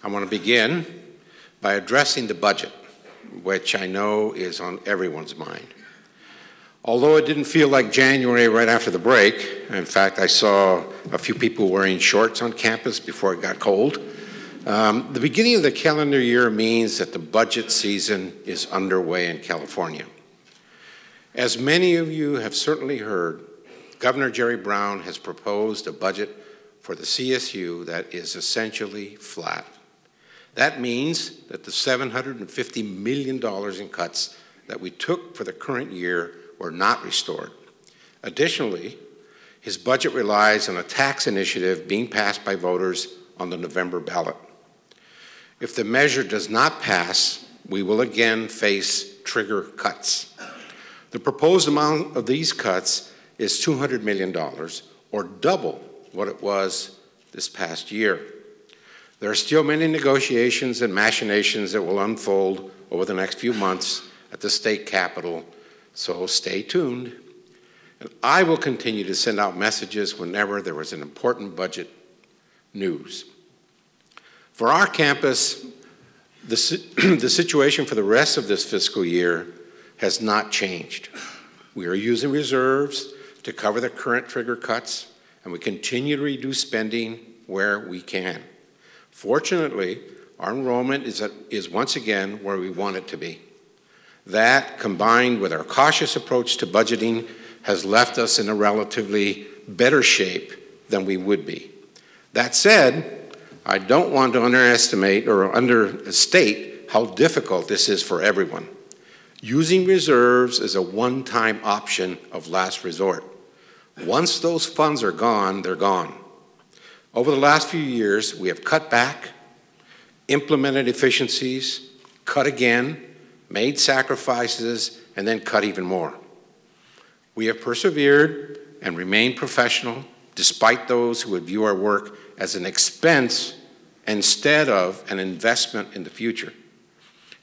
I want to begin by addressing the budget, which I know is on everyone's mind. Although it didn't feel like January right after the break, in fact, I saw a few people wearing shorts on campus before it got cold, the beginning of the calendar year means that the budget season is underway in California. As many of you have certainly heard, Governor Jerry Brown has proposed a budget for the CSU that is essentially flat. That means that the $750 million in cuts that we took for the current year were not restored. Additionally, his budget relies on a tax initiative being passed by voters on the November ballot. If the measure does not pass, we will again face trigger cuts. The proposed amount of these cuts is $200 million, or double what it was this past year. There are still many negotiations and machinations that will unfold over the next few months at the state capitol, so stay tuned. And I will continue to send out messages whenever there is an important budget news. For our campus, the situation for the rest of this fiscal year has not changed. We are using reserves to cover the current trigger cuts, and we continue to reduce spending where we can. Fortunately, our enrollment is once again where we want it to be. That, combined with our cautious approach to budgeting, has left us in a relatively better shape than we would be. That said, I don't want to underestimate or understate how difficult this is for everyone. Using reserves is a one-time option of last resort. Once those funds are gone, they're gone. Over the last few years, we have cut back, implemented efficiencies, cut again, made sacrifices, and then cut even more. We have persevered and remained professional despite those who would view our work as an expense instead of an investment in the future.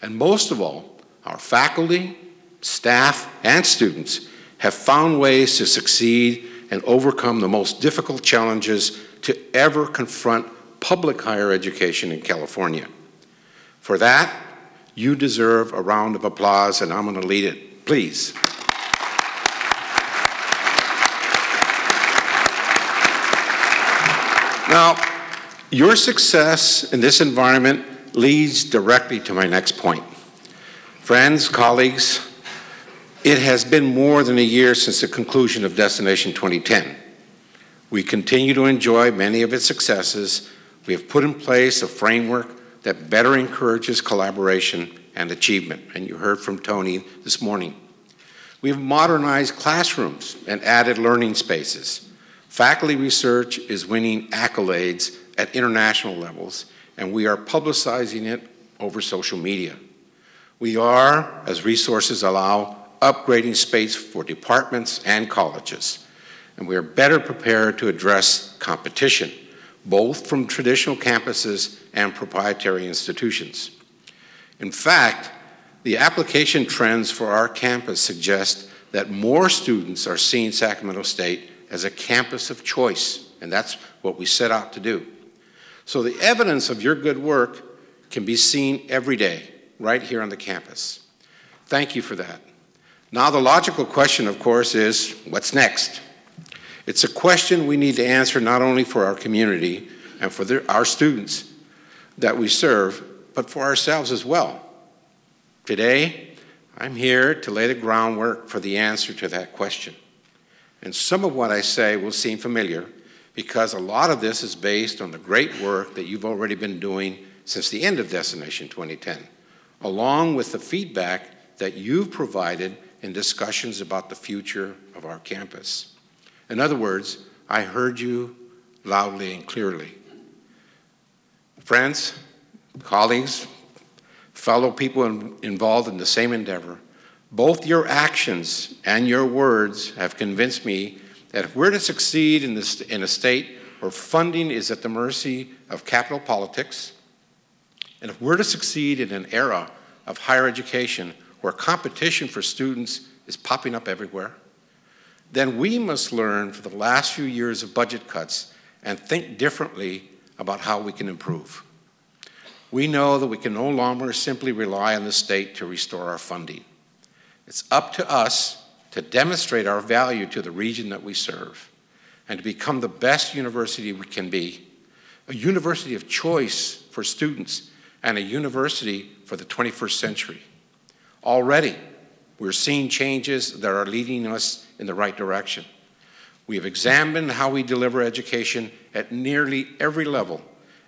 And most of all, our faculty, staff, and students have found ways to succeed and overcome the most difficult challenges to ever confront public higher education in California. For that, you deserve a round of applause, and I'm going to lead it. Please. Now, your success in this environment leads directly to my next point. Friends, colleagues, it has been more than a year since the conclusion of Destination 2010. We continue to enjoy many of its successes. We have put in place a framework that better encourages collaboration and achievement, and you heard from Tony this morning. We have modernized classrooms and added learning spaces. Faculty research is winning accolades at international levels, and we are publicizing it over social media. We are, as resources allow, upgrading space for departments and colleges, and we are better prepared to address competition, both from traditional campuses and proprietary institutions. In fact, the application trends for our campus suggest that more students are seeing Sacramento State as a campus of choice, and that's what we set out to do. So the evidence of your good work can be seen every day, right here on the campus. Thank you for that. Now the logical question, of course, is what's next? It's a question we need to answer not only for our community and for our students that we serve, but for ourselves as well. Today, I'm here to lay the groundwork for the answer to that question. And some of what I say will seem familiar because a lot of this is based on the great work that you've already been doing since the end of Destination 2010, along with the feedback that you've provided in discussions about the future of our campus. In other words, I heard you loudly and clearly. Friends, colleagues, fellow people involved in the same endeavor, both your actions and your words have convinced me that if we're to succeed in a state where funding is at the mercy of capital politics, and if we're to succeed in an era of higher education where competition for students is popping up everywhere, then we must learn from the last few years of budget cuts and think differently about how we can improve. We know that we can no longer simply rely on the state to restore our funding. It's up to us to demonstrate our value to the region that we serve and to become the best university we can be, a university of choice for students and a university for the 21st century. Already, we're seeing changes that are leading us in the right direction. We have examined how we deliver education at nearly every level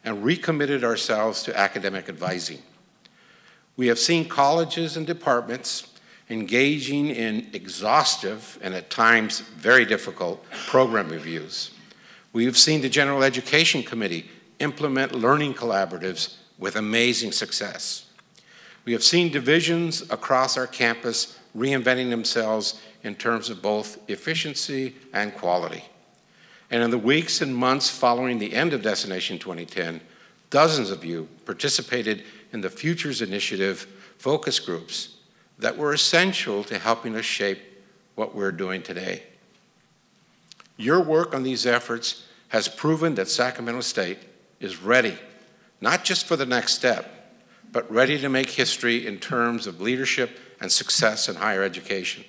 and recommitted ourselves to academic advising. We have seen colleges and departments engaging in exhaustive and at times very difficult program reviews. We have seen the General Education Committee implement learning collaboratives with amazing success. We have seen divisions across our campus reinventing themselves in terms of both efficiency and quality. And in the weeks and months following the end of Destination 2010, dozens of you participated in the Futures Initiative focus groups that were essential to helping us shape what we're doing today. Your work on these efforts has proven that Sacramento State is ready, not just for the next step, but ready to make history in terms of leadership and success in higher education.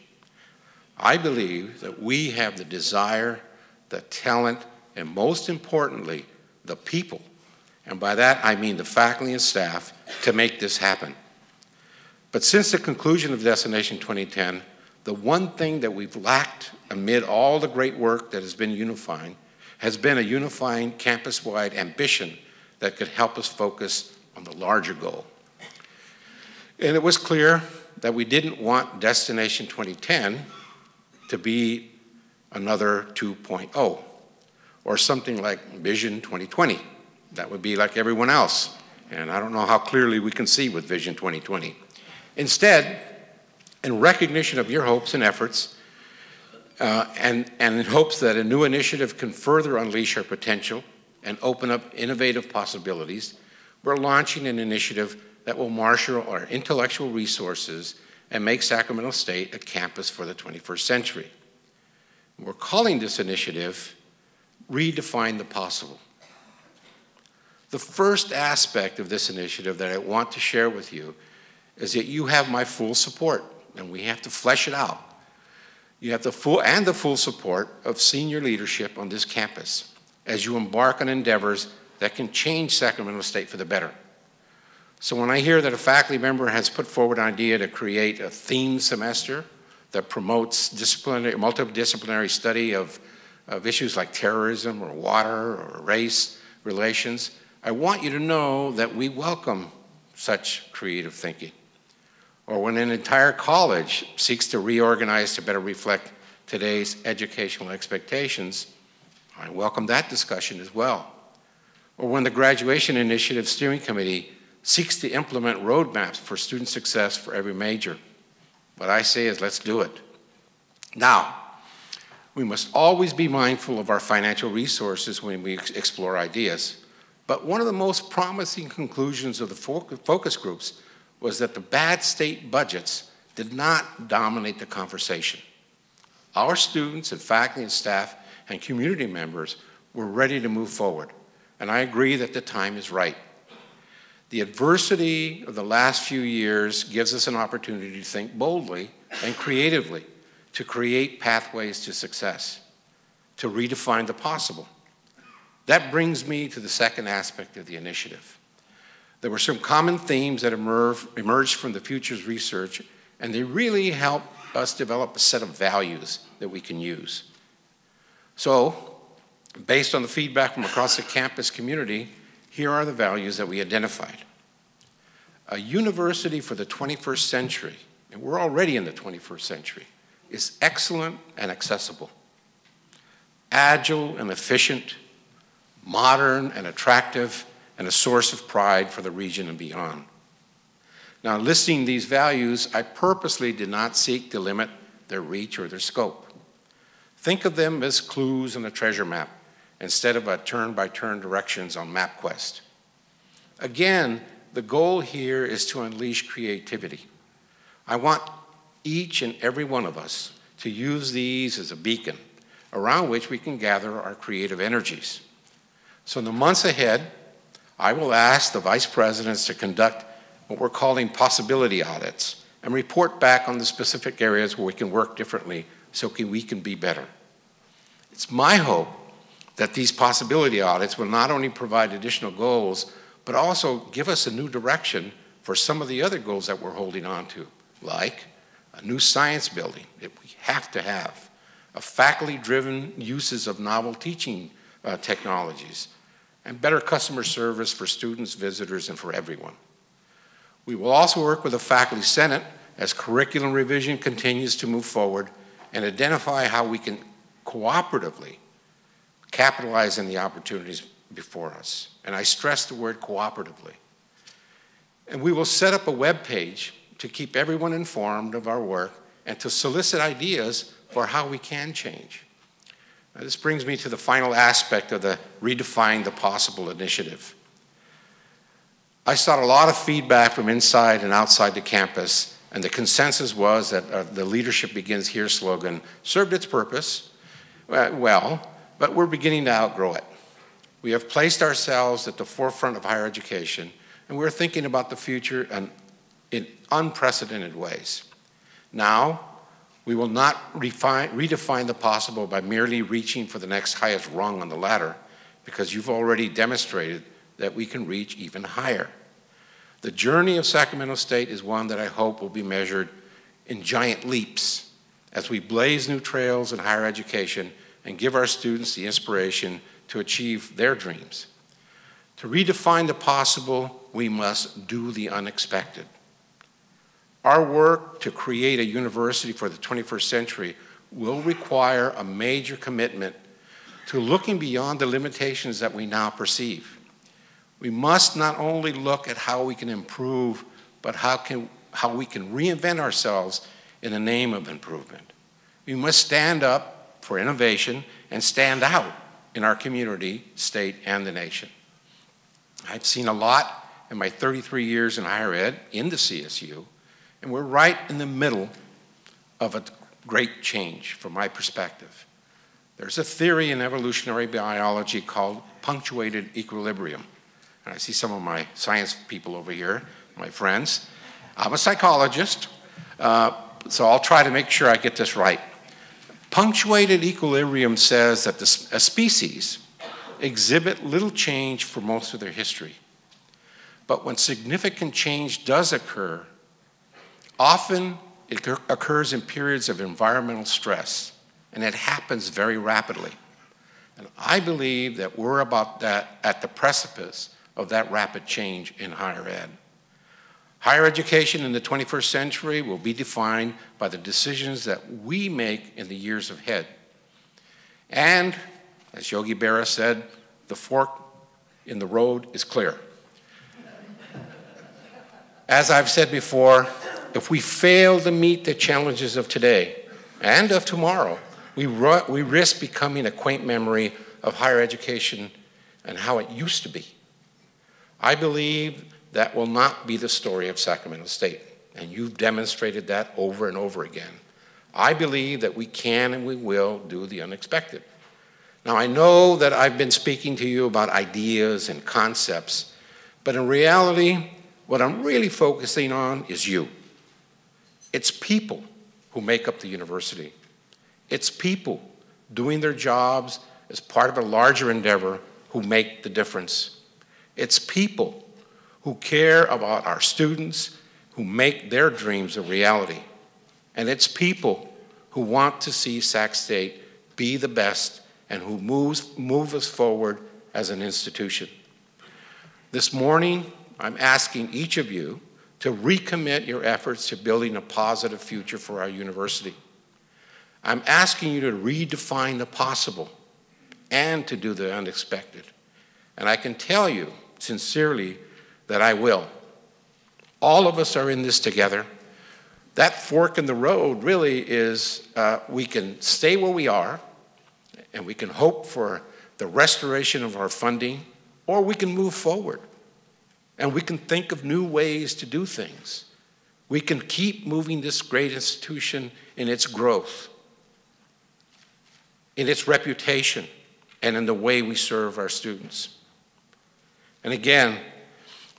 I believe that we have the desire, the talent, and most importantly, the people, and by that I mean the faculty and staff, to make this happen. But since the conclusion of Destination 2010, the one thing that we've lacked amid all the great work that has been unifying has been a unifying campus-wide ambition that could help us focus on the larger goal. And it was clear that we didn't want Destination 2010 to be another 2.0 or something like Vision 2020. That would be like everyone else. And I don't know how clearly we can see with Vision 2020. Instead, in recognition of your hopes and efforts, and in hopes that a new initiative can further unleash our potential and open up innovative possibilities, we're launching an initiative that will marshal our intellectual resources and make Sacramento State a campus for the 21st century. We're calling this initiative Redefine the Possible. The first aspect of this initiative that I want to share with you is that you have my full support, and we have to flesh it out. You have the full support of senior leadership on this campus as you embark on endeavors that can change Sacramento State for the better. So when I hear that a faculty member has put forward an idea to create a theme semester that promotes multidisciplinary study of issues like terrorism or water or race relations, I want you to know that we welcome such creative thinking. Or when an entire college seeks to reorganize to better reflect today's educational expectations, I welcome that discussion as well. Or when the Graduation Initiative Steering Committee seeks to implement roadmaps for student success for every major, what I say is let's do it. Now, we must always be mindful of our financial resources when we explore ideas, but one of the most promising conclusions of the focus groups was that the bad state budgets did not dominate the conversation. Our students and faculty and staff and community members were ready to move forward, and I agree that the time is right. The adversity of the last few years gives us an opportunity to think boldly and creatively, to create pathways to success, to redefine the possible. That brings me to the second aspect of the initiative. There were some common themes that emerged from the Futures research, and they really helped us develop a set of values that we can use. So, based on the feedback from across the campus community, here are the values that we identified. A university for the 21st century, and we're already in the 21st century, is excellent and accessible, agile and efficient, modern and attractive, and a source of pride for the region and beyond. Now, listing these values, I purposely did not seek to limit their reach or their scope. Think of them as clues in a treasure map instead of a turn-by-turn directions on MapQuest. Again, the goal here is to unleash creativity. I want each and every one of us to use these as a beacon around which we can gather our creative energies. So in the months ahead, I will ask the vice presidents to conduct what we're calling possibility audits and report back on the specific areas where we can work differently so we can be better. It's my hope that these possibility audits will not only provide additional goals, but also give us a new direction for some of the other goals that we're holding on to, like a new science building that we have to have, a faculty-driven uses of novel teaching technologies, and better customer service for students, visitors, and for everyone. We will also work with the Faculty Senate as curriculum revision continues to move forward and identify how we can cooperatively capitalize on the opportunities before us. And I stress the word cooperatively. And we will set up a web page to keep everyone informed of our work and to solicit ideas for how we can change. Now, this brings me to the final aspect of the Redefine the Possible initiative. I sought a lot of feedback from inside and outside the campus, and the consensus was that the Leadership Begins Here slogan served its purpose well, but we're beginning to outgrow it. We have placed ourselves at the forefront of higher education, and we're thinking about the future in unprecedented ways. Now, we will not redefine the possible by merely reaching for the next highest rung on the ladder, because you've already demonstrated that we can reach even higher. The journey of Sacramento State is one that I hope will be measured in giant leaps as we blaze new trails in higher education and give our students the inspiration to achieve their dreams. To redefine the possible, we must do the unexpected. Our work to create a university for the 21st century will require a major commitment to looking beyond the limitations that we now perceive. We must not only look at how we can improve, but how we can reinvent ourselves in the name of improvement. We must stand up for innovation and stand out in our community, state, and the nation. I've seen a lot in my 33 years in higher ed in the CSU, and we're right in the middle of a great change from my perspective. There's a theory in evolutionary biology called punctuated equilibrium. And I see some of my science people over here, my friends. I'm a psychologist, so I'll try to make sure I get this right. Punctuated equilibrium says that a species exhibit little change for most of their history. But when significant change does occur, often it occurs in periods of environmental stress, and it happens very rapidly. And I believe that we're about that at the precipice of that rapid change in higher ed. Higher education in the 21st century will be defined by the decisions that we make in the years ahead. And, as Yogi Berra said, the fork in the road is clear. As I've said before, if we fail to meet the challenges of today and of tomorrow, we risk becoming a quaint memory of higher education and how it used to be. I believe that will not be the story of Sacramento State, and you've demonstrated that over and over again. I believe that we can and we will do the unexpected. Now, I know that I've been speaking to you about ideas and concepts, but in reality, what I'm really focusing on is you. It's people who make up the university. It's people doing their jobs as part of a larger endeavor who make the difference. It's people who care about our students, who make their dreams a reality. And it's people who want to see Sac State be the best and who move us forward as an institution. This morning, I'm asking each of you to recommit your efforts to building a positive future for our university. I'm asking you to redefine the possible and to do the unexpected. And I can tell you sincerely that I will. All of us are in this together. That fork in the road really is we can stay where we are and we can hope for the restoration of our funding, or we can move forward and we can think of new ways to do things. We can keep moving this great institution in its growth, in its reputation, and in the way we serve our students. And again,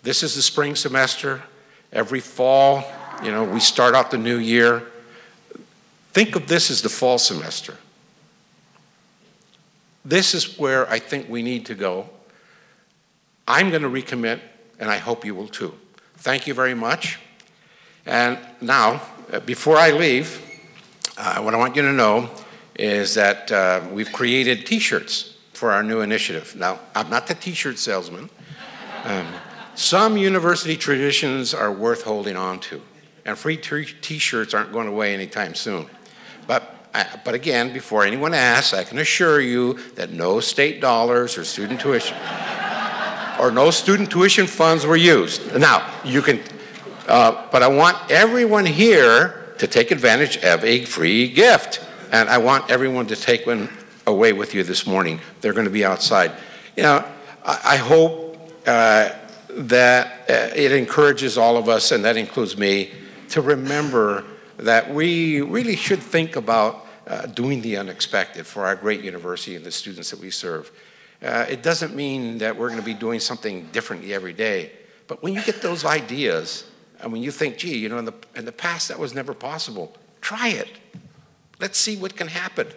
this is the spring semester. Every fall, you know, we start out the new year. Think of this as the fall semester. This is where I think we need to go. I'm going to recommit, and I hope you will too. Thank you very much. And now, before I leave, what I want you to know is that we've created T-shirts for our new initiative. Now, I'm not the T-shirt salesman. Some university traditions are worth holding on to, and free T-shirts aren't going away anytime soon. But again, before anyone asks, I can assure you that no state dollars or student tuition or no student tuition funds were used. Now, you can, but I want everyone here to take advantage of a free gift. And I want everyone to take one away with you this morning. They're going to be outside. You know, I hope that it encourages all of us, and that includes me, to remember that we really should think about doing the unexpected for our great university and the students that we serve. It doesn't mean that we're going to be doing something differently every day, but when you get those ideas, and when you think, gee, you know, in the past that was never possible, try it. Let's see what can happen.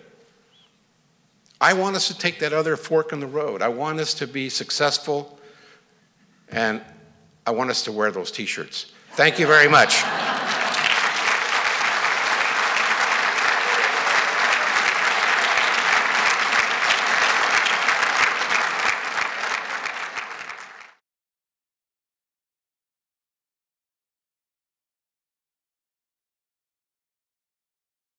I want us to take that other fork in the road. I want us to be successful, and I want us to wear those T-shirts. Thank you very much.